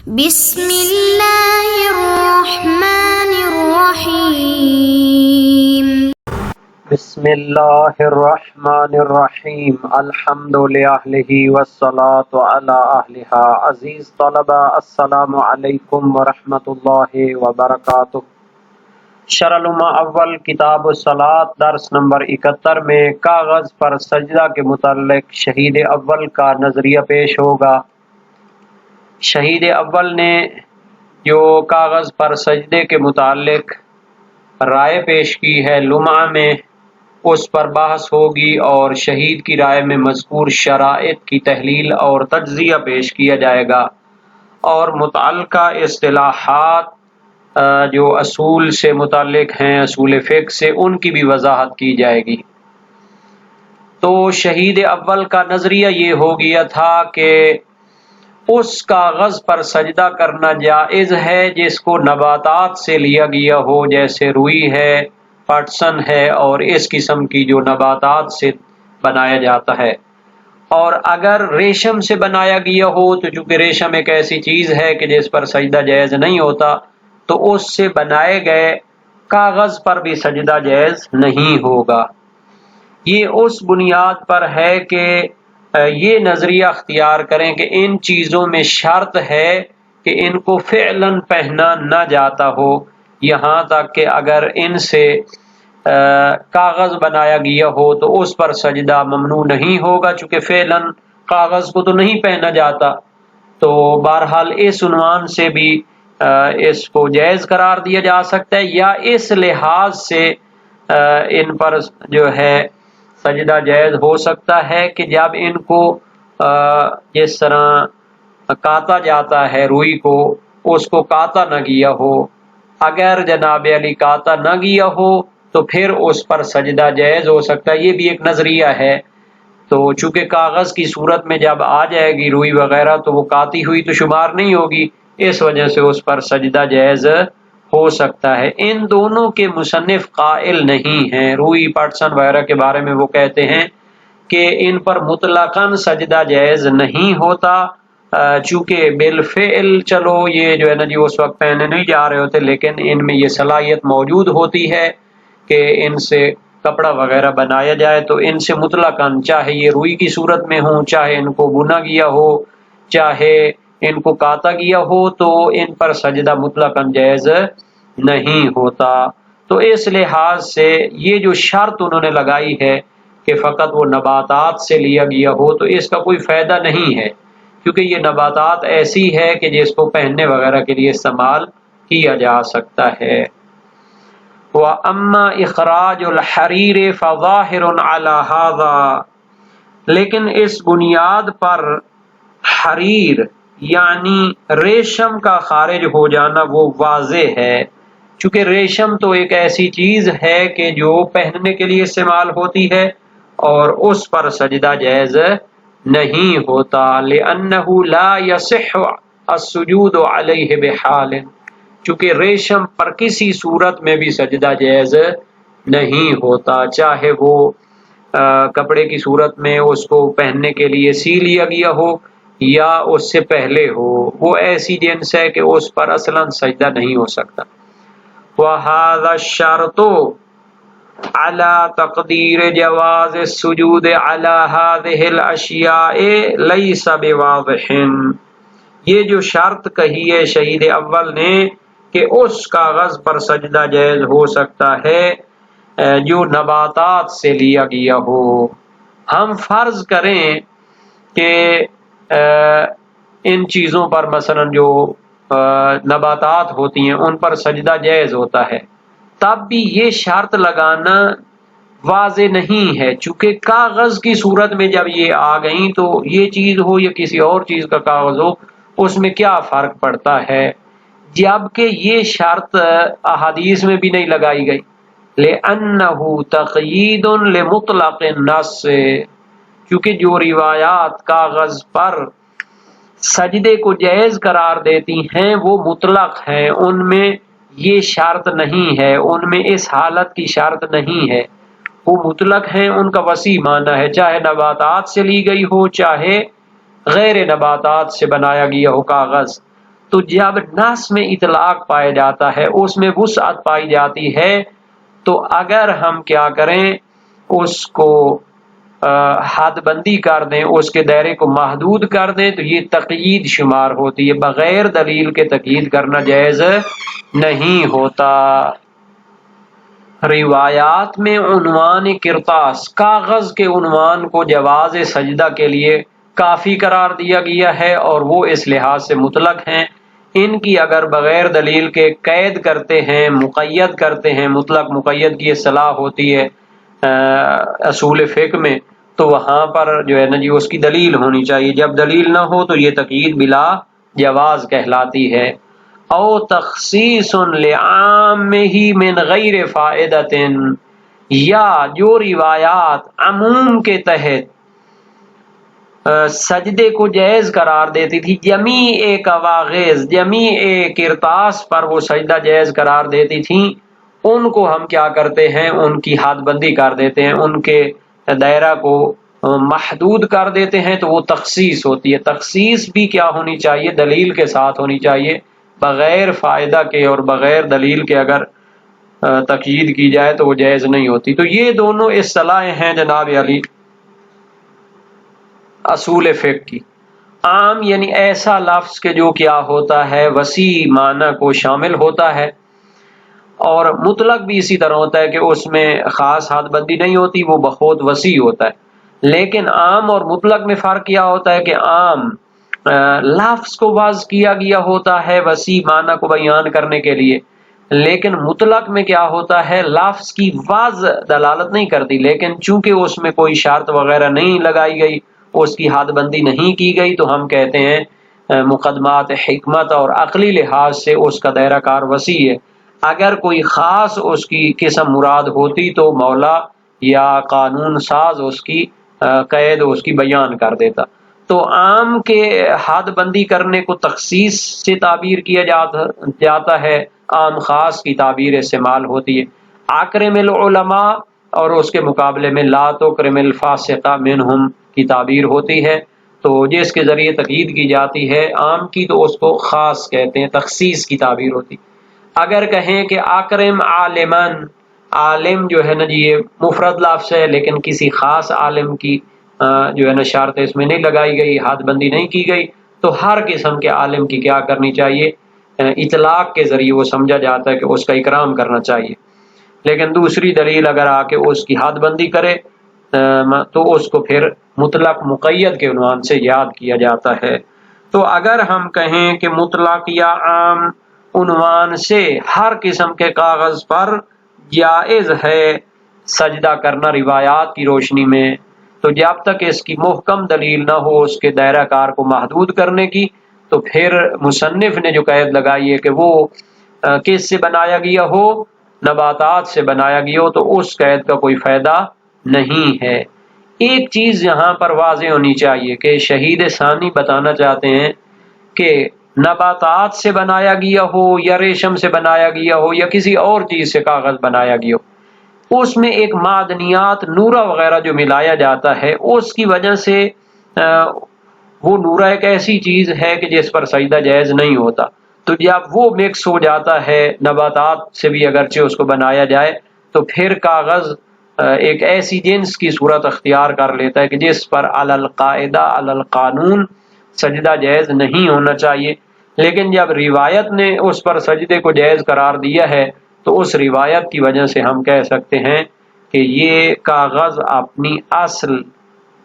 بسم اللہ الرحمن الرحیم بسم اللہ الرحمن الرحیم الحمد للہ والصلاة علی اہلہا۔ عزیز طلبہ، السلام علیکم ورحمۃ اللہ وبرکاتہ۔ شرح العلوم اول کتاب الصلاۃ درس نمبر 71 میں کاغذ پر سجدہ کے متعلق شہید اول کا نظریہ پیش ہوگا۔ شہید اول نے جو کاغذ پر سجدے کے متعلق رائے پیش کی ہے لمعہ میں، اس پر بحث ہوگی اور شہید کی رائے میں مذکور شرائط کی تحلیل اور تجزیہ پیش کیا جائے گا، اور متعلقہ اصطلاحات جو اصول سے متعلق ہیں، اصول فقہ سے، ان کی بھی وضاحت کی جائے گی۔ تو شہید اول کا نظریہ یہ ہو گیا تھا کہ اس کاغذ پر سجدہ کرنا جائز ہے جس کو نباتات سے لیا گیا ہو، جیسے روئی ہے، پٹسن ہے، اور اس قسم کی جو نباتات سے بنایا جاتا ہے۔ اور اگر ریشم سے بنایا گیا ہو تو چونکہ ریشم ایک ایسی چیز ہے کہ جس پر سجدہ جائز نہیں ہوتا، تو اس سے بنائے گئے کاغذ پر بھی سجدہ جائز نہیں ہوگا۔ یہ اس بنیاد پر ہے کہ یہ نظریہ اختیار کریں کہ ان چیزوں میں شرط ہے کہ ان کو فعلاً پہنا نہ جاتا ہو، یہاں تک کہ اگر ان سے کاغذ بنایا گیا ہو تو اس پر سجدہ ممنوع نہیں ہوگا، چونکہ فعلاً کاغذ کو تو نہیں پہنا جاتا۔ تو بہرحال اس عنوان سے بھی اس کو جائز قرار دیا جا سکتا ہے، یا اس لحاظ سے ان پر جو ہے سجدہ جائز ہو سکتا ہے کہ جب ان کو جس طرح کاتا جاتا ہے روئی کو، اس کو کاتا نہ گیا ہو، اگر جناب علی کاتا نہ گیا ہو تو پھر اس پر سجدہ جائز ہو سکتا ہے۔ یہ بھی ایک نظریہ ہے۔ تو چونکہ کاغذ کی صورت میں جب آ جائے گی روئی وغیرہ تو وہ کاتی ہوئی تو شمار نہیں ہوگی، اس وجہ سے اس پر سجدہ جائز ہو سکتا ہے۔ ان دونوں کے مصنف قائل نہیں ہیں۔ روئی، پٹسن وغیرہ کے بارے میں وہ کہتے ہیں کہ ان پر مطلقاً سجدہ جائز نہیں ہوتا، چونکہ بالفعل چلو یہ جو ہے نا جی اس وقت پہنے نہیں جا رہے ہوتے، لیکن ان میں یہ صلاحیت موجود ہوتی ہے کہ ان سے کپڑا وغیرہ بنایا جائے، تو ان سے مطلقاً چاہے یہ روئی کی صورت میں ہوں، چاہے ان کو بنا گیا ہو، چاہے ان کو کاتا گیا ہو، تو ان پر سجدہ مطلقاً جائز نہیں ہوتا۔ تو اس لحاظ سے یہ جو شرط انہوں نے لگائی ہے کہ فقط وہ نباتات سے لیا گیا ہو، تو اس کا کوئی فائدہ نہیں ہے، کیونکہ یہ نباتات ایسی ہے کہ جس کو پہننے وغیرہ کے لیے استعمال کیا جا سکتا ہے۔ وَأَمَّا إِخْرَاجُ الْحَرِيرِ فَظَاهِرٌ عَلَى هَذَا، لیکن اس بنیاد پر حریر یعنی ریشم کا خارج ہو جانا وہ واضح ہے، چونکہ ریشم تو ایک ایسی چیز ہے کہ جو پہننے کے لیے استعمال ہوتی ہے اور اس پر سجدہ جائز نہیں ہوتا، لِأَنَّهُ لَا يَصِحُّ السُّجُودُ عَلَيْهِ بِحَالٍ، چونکہ ریشم پر کسی صورت میں بھی سجدہ جائز نہیں ہوتا، چاہے وہ کپڑے کی صورت میں اس کو پہننے کے لیے سی لیا گیا ہو یا اس سے پہلے ہو، وہ ایسی جنس ہے کہ اس پر اصلاً سجدہ نہیں ہو سکتا۔ وَهَذَا الشَّرْطُ عَلَى تَقْدِيرِ جَوَازِ السُّجُودِ عَلَى هَذِهِ الْأَشْيَاءِ لَيْسَ بِوَاضِحٍ، یہ جو شرط کہی ہے شہید اول نے کہ اس کاغذ پر سجدہ جائز ہو سکتا ہے جو نباتات سے لیا گیا ہو۔ ہم فرض کریں کہ ان چیزوں پر مثلا جو نباتات ہوتی ہیں ان پر سجدہ جائز ہوتا ہے، تب بھی یہ شرط لگانا واضح نہیں ہے، چونکہ کاغذ کی صورت میں جب یہ آ گئیں تو یہ چیز ہو یا کسی اور چیز کا کاغذ ہو، اس میں کیا فرق پڑتا ہے، جبکہ یہ شرط احادیث میں بھی نہیں لگائی گئی۔ لِأَنَّهُ تَقْیِیدٌ لِمُطْلَقِ النَّصِّ، کیونکہ جو روایات کاغذ پر سجدے کو جائز قرار دیتی ہیں وہ مطلق ہیں، ان میں یہ شرط نہیں ہے، ان میں اس حالت کی شرط نہیں ہے، وہ مطلق ہیں، ان کا وسیع معنی ہے، چاہے نباتات سے لی گئی ہو چاہے غیر نباتات سے بنایا گیا ہو کاغذ، تو جب نص میں اطلاق پایا جاتا ہے، اس میں وسعت پائی جاتی ہے، تو اگر ہم کیا کریں، اس کو حد بندی کر دیں، اس کے دائرے کو محدود کر دیں، تو یہ تقیید شمار ہوتی ہے۔ بغیر دلیل کے تقیید کرنا جائز نہیں ہوتا۔ روایات میں عنوان قرطاس، کاغذ کے عنوان کو جواز سجدہ کے لیے کافی قرار دیا گیا ہے، اور وہ اس لحاظ سے مطلق ہیں۔ ان کی اگر بغیر دلیل کے قید کرتے ہیں، مقید کرتے ہیں، مطلق مقید کی اصطلاح ہوتی ہے اصول فقہ میں، تو وہاں پر جو ہے نا جی اس کی دلیل ہونی چاہیے۔ جب دلیل نہ ہو تو یہ تقیید بلا جواز کہلاتی ہے۔ او تخصیص لعامہ من غیر فائدۃ، یا جو روایات عموم کے تحت سجدے کو جائز قرار دیتی تھی، جمیع کواغذ، جمیع قرطاس پر وہ سجدہ جائز قرار دیتی تھیں، ان کو ہم کیا کرتے ہیں، ان کی حد بندی کر دیتے ہیں، ان کے دائرہ کو محدود کر دیتے ہیں، تو وہ تخصیص ہوتی ہے۔ تخصیص بھی کیا ہونی چاہیے، دلیل کے ساتھ ہونی چاہیے۔ بغیر فائدہ کے اور بغیر دلیل کے اگر تقیید کی جائے تو وہ جائز نہیں ہوتی۔ تو یہ دونوں اصطلاحیں ہیں جناب علی اصول فقہ کی۔ عام یعنی ایسا لفظ کہ جو کیا ہوتا ہے، وسیع معنی کو شامل ہوتا ہے، اور مطلق بھی اسی طرح ہوتا ہے کہ اس میں خاص حد بندی نہیں ہوتی، وہ بہت وسیع ہوتا ہے۔ لیکن عام اور مطلق میں فرق کیا ہوتا ہے کہ عام لفظ کو وضع کیا گیا ہوتا ہے وسیع معنی کو بیان کرنے کے لیے، لیکن مطلق میں کیا ہوتا ہے، لفظ کی وضع دلالت نہیں کرتی، لیکن چونکہ اس میں کوئی شرط وغیرہ نہیں لگائی گئی، اس کی حد بندی نہیں کی گئی، تو ہم کہتے ہیں مقدمات حکمت اور عقلی لحاظ سے اس کا دائرہ کار وسیع ہے۔ اگر کوئی خاص اس کی قسم مراد ہوتی تو مولا یا قانون ساز اس کی قید اس کی بیان کر دیتا۔ تو عام کے حد بندی کرنے کو تخصیص سے تعبیر کیا جاتا ہے، عام خاص کی تعبیر استعمال ہوتی ہے۔ اکرم العلماء اور اس کے مقابلے میں لا تکرم الفاسق منہم کی تعبیر ہوتی ہے۔ تو جس کے ذریعے تقیید کی جاتی ہے عام کی، تو اس کو خاص کہتے ہیں، تخصیص کی تعبیر ہوتی۔ اگر کہیں کہ اکرم عالمن، عالم جو ہے نا جی یہ مفرد لفظ ہے، لیکن کسی خاص عالم کی جو ہے نا شرط اس میں نہیں لگائی گئی، حد بندی نہیں کی گئی، تو ہر قسم کے عالم کی کیا کرنی چاہیے، اطلاق کے ذریعے وہ سمجھا جاتا ہے کہ اس کا اکرام کرنا چاہیے۔ لیکن دوسری دلیل اگر آ کے اس کی حد بندی کرے تو اس کو پھر مطلق مقید کے عنوان سے یاد کیا جاتا ہے۔ تو اگر ہم کہیں کہ مطلق یا عام عنوان سے ہر قسم کے کاغذ پر جائز ہے سجدہ کرنا روایات کی روشنی میں، تو جب تک اس کی محکم دلیل نہ ہو اس کے دائرہ کار کو محدود کرنے کی، تو پھر مصنف نے جو قید لگائی ہے کہ وہ کس سے بنایا گیا ہو، نباتات سے بنایا گیا ہو، تو اس قید کا کوئی فائدہ نہیں ہے۔ ایک چیز یہاں پر واضح ہونی چاہیے کہ شہید ثانی بتانا چاہتے ہیں کہ نباتات سے بنایا گیا ہو یا ریشم سے بنایا گیا ہو یا کسی اور چیز سے کاغذ بنایا گیا ہو، اس میں ایک معدنیات نورہ وغیرہ جو ملایا جاتا ہے، اس کی وجہ سے وہ نورہ ایک ایسی چیز ہے کہ جس پر سجدہ جائز نہیں ہوتا۔ تو جب وہ مکس ہو جاتا ہے نباتات سے بھی اگرچہ اس کو بنایا جائے، تو پھر کاغذ ایک ایسی جنس کی صورت اختیار کر لیتا ہے کہ جس پر علی القاعدہ علی القانون سجدہ جائز نہیں ہونا چاہیے۔ لیکن جب روایت نے اس پر سجدے کو جائز قرار دیا ہے، تو اس روایت کی وجہ سے ہم کہہ سکتے ہیں کہ یہ کاغذ اپنی اصل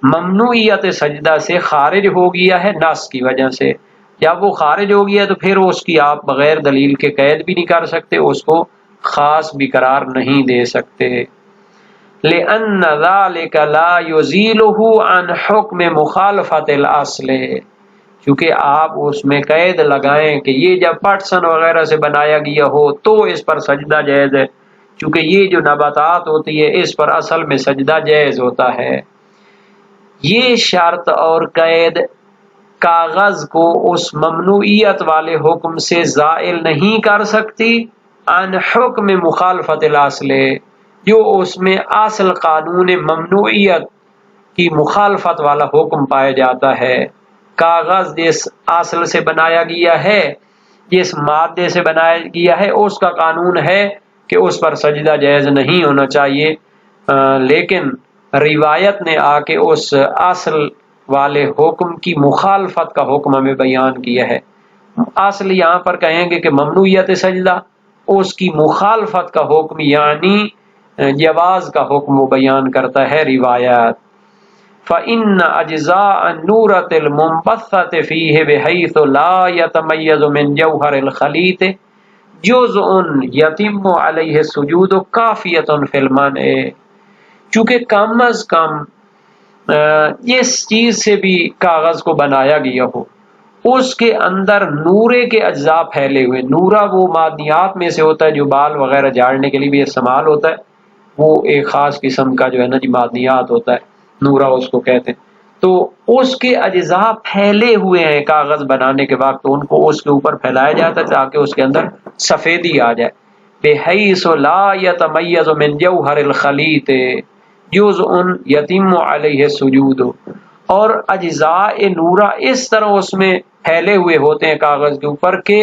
ممنوعیت سجدہ سے خارج ہو گیا ہے نص کی وجہ سے۔ جب وہ خارج ہو گیا تو پھر اس کی آپ بغیر دلیل کے قید بھی نہیں کر سکتے، اس کو خاص بھی قرار نہیں دے سکتے۔ لأن ذلك لا يزيله عن حکم مخالفت الاصل، کیونکہ آپ اس میں قید لگائیں کہ یہ جب پٹسن وغیرہ سے بنایا گیا ہو تو اس پر سجدہ جائز ہے، کیونکہ یہ جو نباتات ہوتی ہے اس پر اصل میں سجدہ جائز ہوتا ہے۔ یہ شرط اور قید کاغذ کو اس ممنوعیت والے حکم سے زائل نہیں کر سکتی عن حکم مخالفت الاصل، جو اس میں اصل قانون ممنوعیت کی مخالفت والا حکم پایا جاتا ہے۔ کاغذ جس اصل سے بنایا گیا ہے جس مادے سے بنایا گیا ہے اس کا قانون ہے کہ اس پر سجدہ جائز نہیں ہونا چاہیے، لیکن روایت نے آ کے اس اصل والے حکم کی مخالفت کا حکم ہمیں بیان کیا ہے۔ اصل یہاں پر کہیں گے کہ ممنوعیت سجدہ، اس کی مخالفت کا حکم یعنی جواز کا حکم وہ بیان کرتا ہے روایات۔ فَإِنَّ أَجْزَاءَ النُّورَةِ الْمُنبَثَّةِ فِيهِ بِحَيْثُ لَا يَتَمَيَّزُ مِنْ جَوْهَرِ الْخَلِيطِ جُزْءٌ يَتِمُّ عَلَيْهِ السُّجُودُ كَافِيَةٌ فِي الْمَنْعِ، چونکہ کم از کم جس چیز سے بھی کاغذ کو بنایا گیا ہو اس کے اندر نورے کے اجزاء پھیلے ہوئے، نورا وہ معدنیات میں سے ہوتا ہے جو بال وغیرہ جھاڑنے کے لیے بھی استعمال ہوتا ہے، وہ ایک خاص قسم کا جو ہے نا جی معدنیات ہوتا ہے، نورا اس کو کہتے ہیں، تو اس کے اجزاء پھیلے ہوئے ہیں کاغذ بنانے کے وقت، تو ان کو اس کے اوپر پھیلایا جاتا ہے تاکہ اس کے اندر سفیدی آ جائے۔ بحیث لا یتمیز من جوہر الخلیط جزء یتم علیہ السجود، اور اجزاء نورا اس طرح اس میں پھیلے ہوئے ہوتے ہیں کاغذ کے اوپر کہ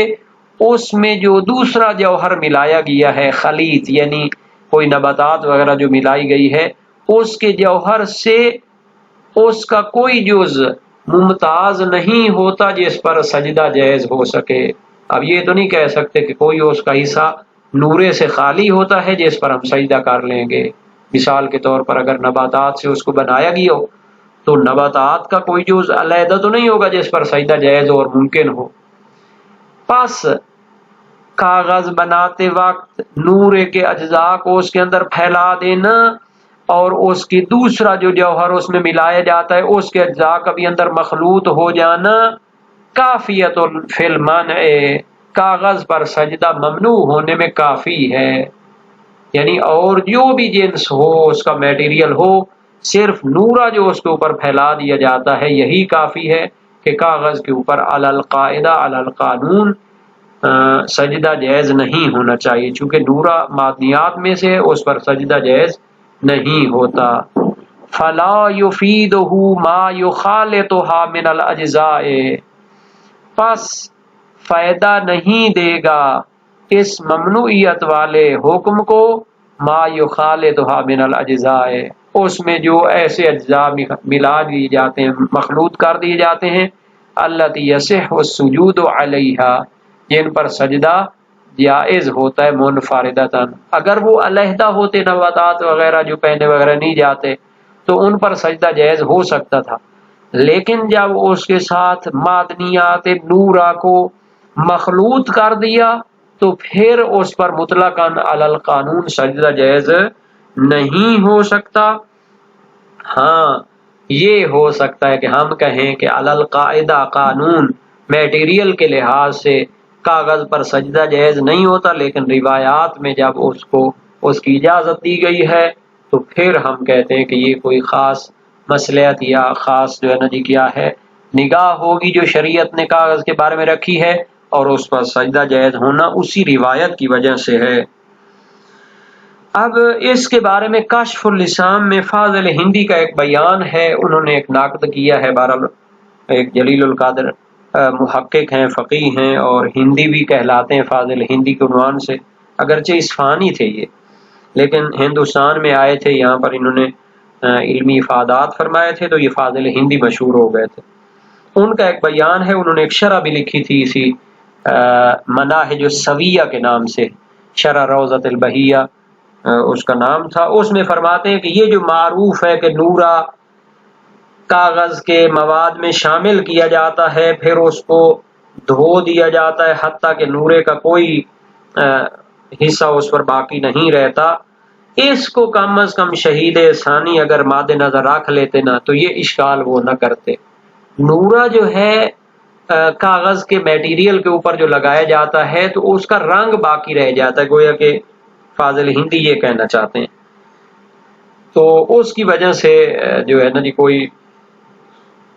اس میں جو دوسرا جوہر ملایا گیا ہے، خلیط یعنی کوئی نباتات وغیرہ جو ملائی گئی ہے، اس کے جوہر سے اس کا کوئی جز ممتاز نہیں ہوتا جس پر سجدہ جائز ہو سکے۔ اب یہ تو نہیں کہہ سکتے کہ کوئی اس کا حصہ نورے سے خالی ہوتا ہے جس پر ہم سجدہ کر لیں گے۔ مثال کے طور پر اگر نباتات سے اس کو بنایا گیا ہو تو نباتات کا کوئی جز علیحدہ تو نہیں ہوگا جس پر سجدہ جائز اور ممکن ہو۔ پس کاغذ بناتے وقت نورے کے اجزاء کو اس کے اندر پھیلا دینا اور اس کی دوسرا جو جوہر اس میں ملایا جاتا ہے اس کے اجزاء کا بھی اندر مخلوط ہو جانا کافیت فی المنع، کاغذ پر سجدہ ممنوع ہونے میں کافی ہے، یعنی اور جو بھی جنس ہو اس کا میٹیریل ہو، صرف نورا جو اس کے اوپر پھیلا دیا جاتا ہے یہی کافی ہے کہ کاغذ کے اوپر علی القاعدہ علی القانون سجدہ جائز نہیں ہونا چاہیے، چونکہ نورا معدنیات میں سے اس پر سجدہ جائز نہیں ہوتا۔ فلا یفیدہ ما یخالطھا من الاجزاء، پس فائدہ نہیں دے گا اس ممنوعیت والے حکم کو ما یخالطھا من الاجزاء، اس میں جو ایسے اجزاء ملا دیے جاتے ہیں، مخلوط کر دیے جاتے ہیں، التی یصح السجود علیہا، جن پر سجدہ جائز ہوتا ہے منفردتاً، اگر وہ علیحدہ ہوتے نباتات وغیرہ جو پہنے وغیرہ نہیں جاتے تو ان پر سجدہ جائز ہو سکتا تھا، لیکن جب اس کے ساتھ معدنیات نورا کو مخلوط کر دیا تو پھر اس پر مطلقاً علی القانون سجدہ جائز نہیں ہو سکتا۔ ہاں یہ ہو سکتا ہے کہ ہم کہیں کہ علی القاعدہ قانون میٹیریل کے لحاظ سے کاغذ پر سجدہ جائز نہیں ہوتا، لیکن روایات میں جب اس کی اجازت دی گئی ہے تو پھر ہم کہتے ہیں کہ یہ کوئی خاص مصلحت یا خاص جو ہے نا جی کیا ہے نگاہ ہوگی جو شریعت نے کاغذ کے بارے میں رکھی ہے، اور اس پر سجدہ جائز ہونا اسی روایت کی وجہ سے ہے۔ اب اس کے بارے میں کشف اللسان میں فاضل ہندی کا ایک بیان ہے، انہوں نے ایک نقد کیا ہے، بہرحال ایک جلیل القدر محقق ہیں، فقیہ ہیں، اور ہندی بھی کہلاتے ہیں فاضل ہندی کے عنوان سے، اگرچہ اصفہانی تھے یہ، لیکن ہندوستان میں آئے تھے، یہاں پر انہوں نے علمی افادات فرمائے تھے تو یہ فاضل ہندی مشہور ہو گئے تھے۔ ان کا ایک بیان ہے، انہوں نے ایک شرح بھی لکھی تھی اسی مناہج السویہ کے نام سے، شرح روضۃ البہیہ اس کا نام تھا، اس میں فرماتے ہیں کہ یہ جو معروف ہے کہ نورا کاغذ کے مواد میں شامل کیا جاتا ہے، پھر اس کو دھو دیا جاتا ہے حتیٰ کہ نورے کا کوئی حصہ اس پر باقی نہیں رہتا، اس کو کم از کم شہید ثانی اگر مد نظر رکھ لیتے نا تو یہ اشکال وہ نہ کرتے۔ نورا جو ہے کاغذ کے میٹیریل کے اوپر جو لگایا جاتا ہے تو اس کا رنگ باقی رہ جاتا ہے، گویا کہ فاضل ہندی یہ کہنا چاہتے ہیں، تو اس کی وجہ سے جو ہے نا جی کوئی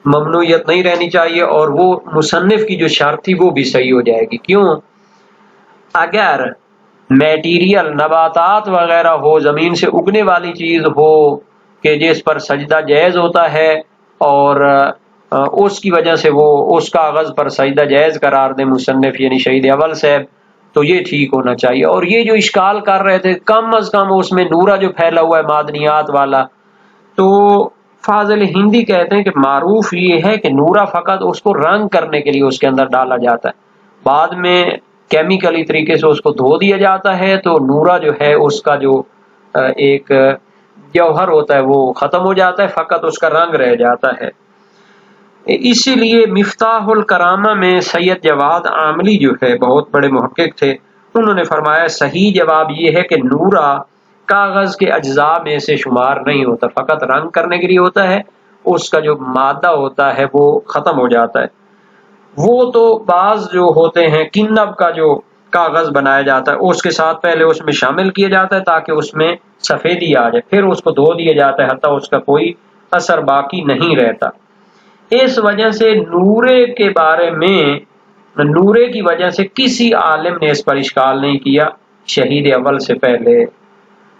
ممنوعیت نہیں رہنی چاہیے، اور وہ مصنف کی جو شرط تھی وہ بھی صحیح ہو جائے گی۔ کیوں؟ اگر میٹیریل نباتات وغیرہ ہو، زمین سے اگنے والی چیز ہو کہ جس پر سجدہ جائز ہوتا ہے، اور اس کی وجہ سے وہ اس کاغذ پر سجدہ جائز قرار دیں مصنف یعنی شہید اول صاحب، تو یہ ٹھیک ہونا چاہیے۔ اور یہ جو اشکال کر رہے تھے کم از کم اس میں نورہ جو پھیلا ہوا ہے معدنیات والا، تو فاضل ہندی کہتے ہیں کہ معروف یہ ہے کہ نورہ فقط اس کو رنگ کرنے کے لیے اس کے اندر ڈالا جاتا ہے، بعد میں کیمیکلی طریقے سے اس کو دھو دیا جاتا ہے تو نورہ جو ہے اس کا جو ایک جوہر ہوتا ہے وہ ختم ہو جاتا ہے، فقط اس کا رنگ رہ جاتا ہے۔ اسی لیے مفتاح الکرامہ میں سید جواد عاملی جو ہے بہت بڑے محقق تھے، انہوں نے فرمایا صحیح جواب یہ ہے کہ نورہ کاغذ کے اجزاء میں سے شمار نہیں ہوتا، فقط رنگ کرنے کے لیے ہوتا ہے، اس کا جو مادہ ہوتا ہے وہ ختم ہو جاتا ہے۔ وہ تو بعض جو ہوتے ہیں کنب کا جو کاغذ بنایا جاتا ہے اس کے ساتھ پہلے اس میں شامل کیا جاتا ہے تاکہ اس میں سفیدی آ جائے، پھر اس کو دھو دیا جاتا ہے حتیٰ اس کا کوئی اثر باقی نہیں رہتا۔ اس وجہ سے نورے کے بارے میں نورے کی وجہ سے کسی عالم نے اس پر اشکال نہیں کیا شہید اول سے پہلے،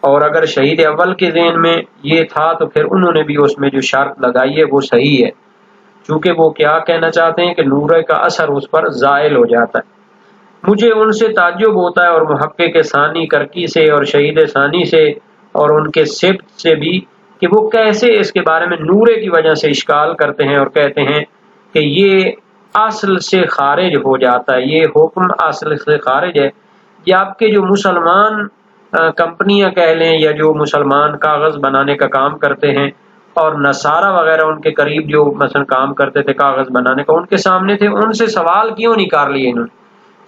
اور اگر شہید اول کے ذہن میں یہ تھا تو پھر انہوں نے بھی اس میں جو شرط لگائی ہے وہ صحیح ہے، چونکہ وہ کیا کہنا چاہتے ہیں کہ نورے کا اثر اس پر زائل ہو جاتا ہے۔ مجھے ان سے تعجب ہوتا ہے اور محقق ثانی کرکی سے اور شہید ثانی سے اور ان کے سبت سے بھی کہ وہ کیسے اس کے بارے میں نورے کی وجہ سے اشکال کرتے ہیں اور کہتے ہیں کہ یہ اصل سے خارج ہو جاتا ہے، یہ حکم اصل سے خارج ہے، جبکہ جو مسلمان کمپنیاں کہہ لیں یا جو مسلمان کاغذ بنانے کا کام کرتے ہیں اور نصارہ وغیرہ ان کے قریب جو مثلا کام کرتے تھے کاغذ بنانے کا، ان کے سامنے تھے، ان سے سوال کیوں نہیں کر لیے انہوں نے،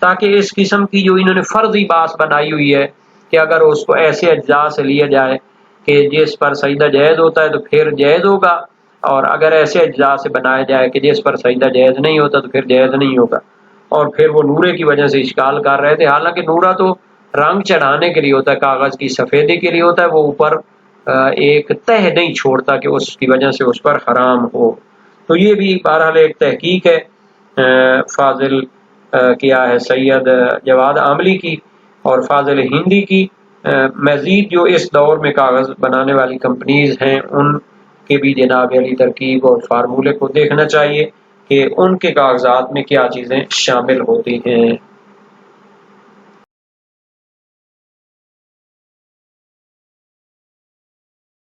تاکہ اس قسم کی جو انہوں نے فرضی باس بنائی ہوئی ہے کہ اگر اس کو ایسے اجزاء سے لیا جائے کہ جس پر سجدہ جائز ہوتا ہے تو پھر جائز ہوگا، اور اگر ایسے اجزاء سے بنایا جائے کہ جس پر سجدہ جائز نہیں ہوتا تو پھر جائز نہیں ہوگا، اور پھر وہ نورے کی وجہ سے اشکال کر رہے تھے، حالانکہ نورہ تو رنگ چڑھانے کے لیے ہوتا ہے، کاغذ کی سفیدی کے لیے ہوتا ہے، وہ اوپر ایک تہ نہیں چھوڑتا کہ اس کی وجہ سے اس پر حرام ہو۔ تو یہ بھی بہرحال ایک تحقیق ہے فاضل کیا ہے سید جواد عاملی کی اور فاضل ہندی کی۔ مزید جو اس دور میں کاغذ بنانے والی کمپنیز ہیں ان کے بھی جناب علی ترکیب اور فارمولے کو دیکھنا چاہیے کہ ان کے کاغذات میں کیا چیزیں شامل ہوتی ہیں۔